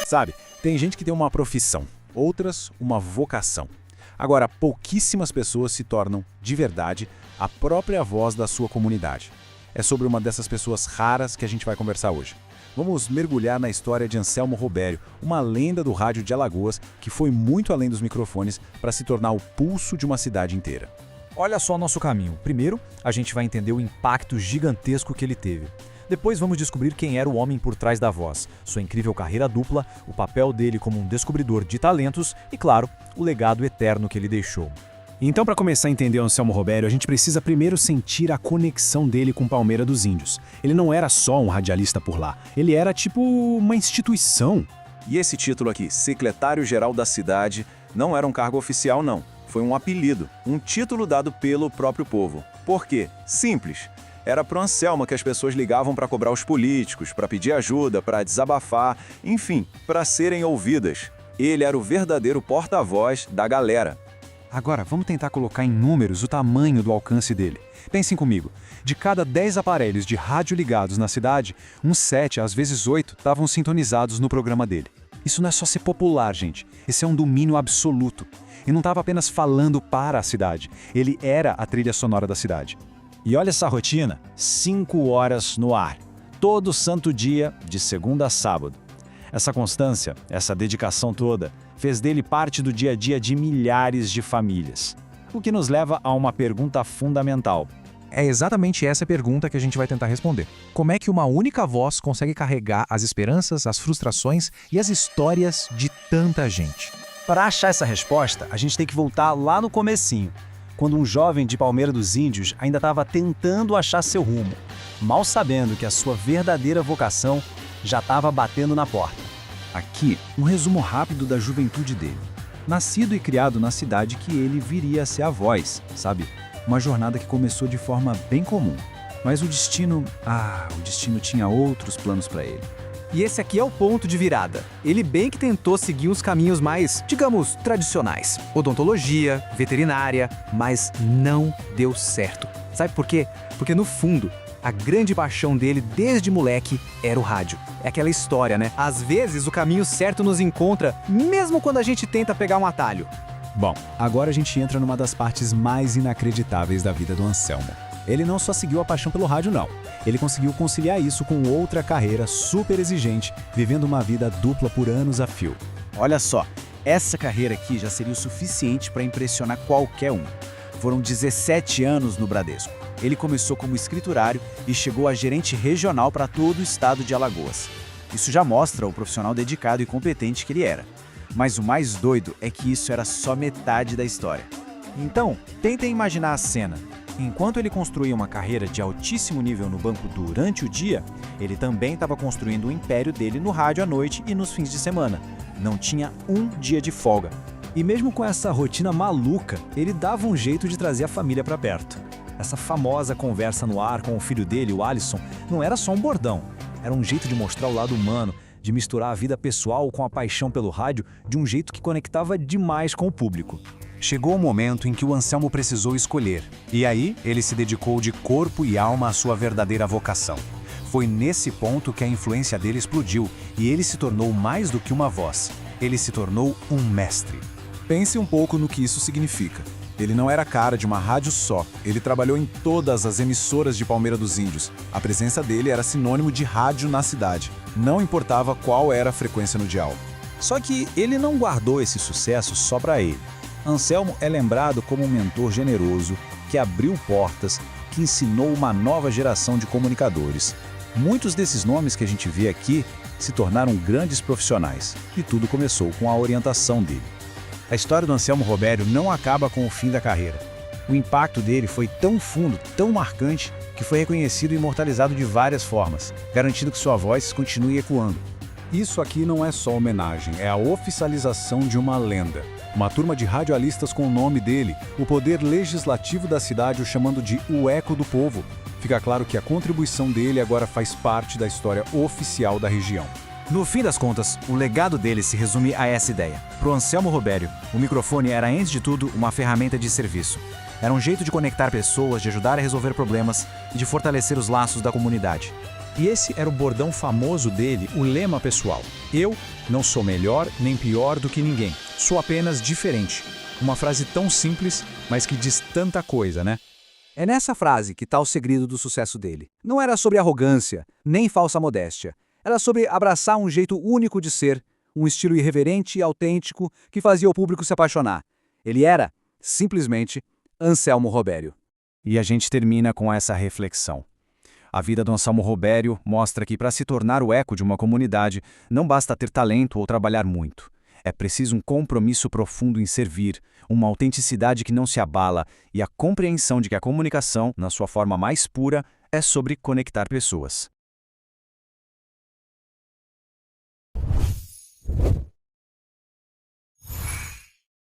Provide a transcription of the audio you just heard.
Sabe, tem gente que tem uma profissão, outras uma vocação. Agora, pouquíssimas pessoas se tornam, de verdade, a própria voz da sua comunidade. É sobre uma dessas pessoas raras que a gente vai conversar hoje. Vamos mergulhar na história de Anselmo Robério, uma lenda do rádio de Alagoas que foi muito além dos microfones para se tornar o pulso de uma cidade inteira. Olha só o nosso caminho. Primeiro, a gente vai entender o impacto gigantesco que ele teve. Depois vamos descobrir quem era o homem por trás da voz, sua incrível carreira dupla, o papel dele como um descobridor de talentos e, claro, o legado eterno que ele deixou. Então, para começar a entender o Anselmo Robério, a gente precisa primeiro sentir a conexão dele com Palmeira dos Índios. Ele não era só um radialista por lá, ele era tipo uma instituição. E esse título aqui, secretário-geral da cidade, não era um cargo oficial não. Foi um apelido, um título dado pelo próprio povo. Por quê? Simples. Era pro Anselmo que as pessoas ligavam para cobrar os políticos, para pedir ajuda, para desabafar, enfim, para serem ouvidas. Ele era o verdadeiro porta-voz da galera. Agora, vamos tentar colocar em números o tamanho do alcance dele. Pensem comigo, de cada 10 aparelhos de rádio ligados na cidade, uns 7, às vezes 8, estavam sintonizados no programa dele. Isso não é só ser popular, gente. Esse é um domínio absoluto. E não estava apenas falando para a cidade, ele era a trilha sonora da cidade. E olha essa rotina, 5 horas no ar, todo santo dia, de segunda a sábado. Essa constância, essa dedicação toda, fez dele parte do dia a dia de milhares de famílias. O que nos leva a uma pergunta fundamental. É exatamente essa pergunta que a gente vai tentar responder. Como é que uma única voz consegue carregar as esperanças, as frustrações e as histórias de tanta gente? Para achar essa resposta, a gente tem que voltar lá no comecinho, quando um jovem de Palmeira dos Índios ainda estava tentando achar seu rumo, mal sabendo que a sua verdadeira vocação já estava batendo na porta. Aqui, um resumo rápido da juventude dele. Nascido e criado na cidade que ele viria a ser a voz, sabe? Uma jornada que começou de forma bem comum. Mas o destino tinha outros planos para ele. E esse aqui é o ponto de virada. Ele bem que tentou seguir uns caminhos mais, digamos, tradicionais. Odontologia, veterinária, mas não deu certo. Sabe por quê? Porque no fundo, a grande paixão dele desde moleque era o rádio. É aquela história, né? Às vezes o caminho certo nos encontra, mesmo quando a gente tenta pegar um atalho. Bom, agora a gente entra numa das partes mais inacreditáveis da vida do Anselmo. Ele não só seguiu a paixão pelo rádio, não. Ele conseguiu conciliar isso com outra carreira super exigente, vivendo uma vida dupla por anos a fio. Olha só, essa carreira aqui já seria o suficiente para impressionar qualquer um. Foram 17 anos no Bradesco. Ele começou como escriturário e chegou a gerente regional para todo o estado de Alagoas. Isso já mostra o profissional dedicado e competente que ele era. Mas o mais doido é que isso era só metade da história. Então, tentem imaginar a cena. Enquanto ele construía uma carreira de altíssimo nível no banco durante o dia, ele também estava construindo o império dele no rádio à noite e nos fins de semana. Não tinha um dia de folga. E mesmo com essa rotina maluca, ele dava um jeito de trazer a família para perto. Essa famosa conversa no ar com o filho dele, o Alisson, não era só um bordão. Era um jeito de mostrar o lado humano, de misturar a vida pessoal com a paixão pelo rádio de um jeito que conectava demais com o público. Chegou o momento em que o Anselmo precisou escolher, e aí ele se dedicou de corpo e alma à sua verdadeira vocação. Foi nesse ponto que a influência dele explodiu e ele se tornou mais do que uma voz. Ele se tornou um mestre. Pense um pouco no que isso significa. Ele não era cara de uma rádio só, ele trabalhou em todas as emissoras de Palmeira dos Índios. A presença dele era sinônimo de rádio na cidade. Não importava qual era a frequência no dial. Só que ele não guardou esse sucesso só para ele. Anselmo é lembrado como um mentor generoso, que abriu portas, que ensinou uma nova geração de comunicadores. Muitos desses nomes que a gente vê aqui se tornaram grandes profissionais, e tudo começou com a orientação dele. A história do Anselmo Robério não acaba com o fim da carreira. O impacto dele foi tão fundo, tão marcante, que foi reconhecido e imortalizado de várias formas, garantindo que sua voz continue ecoando. Isso aqui não é só homenagem, é a oficialização de uma lenda. Uma turma de radialistas com o nome dele, o poder legislativo da cidade o chamando de o Eco do Povo. Fica claro que a contribuição dele agora faz parte da história oficial da região. No fim das contas, o legado dele se resume a essa ideia. Pro Anselmo Robério, o microfone era, antes de tudo, uma ferramenta de serviço. Era um jeito de conectar pessoas, de ajudar a resolver problemas e de fortalecer os laços da comunidade. E esse era o bordão famoso dele, o lema pessoal. Eu não sou melhor nem pior do que ninguém. Sou apenas diferente. Uma frase tão simples, mas que diz tanta coisa, né? É nessa frase que está o segredo do sucesso dele. Não era sobre arrogância, nem falsa modéstia. Era sobre abraçar um jeito único de ser, um estilo irreverente e autêntico que fazia o público se apaixonar. Ele era, simplesmente, Anselmo Robério. E a gente termina com essa reflexão. A vida do Anselmo Robério mostra que para se tornar o eco de uma comunidade, não basta ter talento ou trabalhar muito. É preciso um compromisso profundo em servir, uma autenticidade que não se abala e a compreensão de que a comunicação, na sua forma mais pura, é sobre conectar pessoas.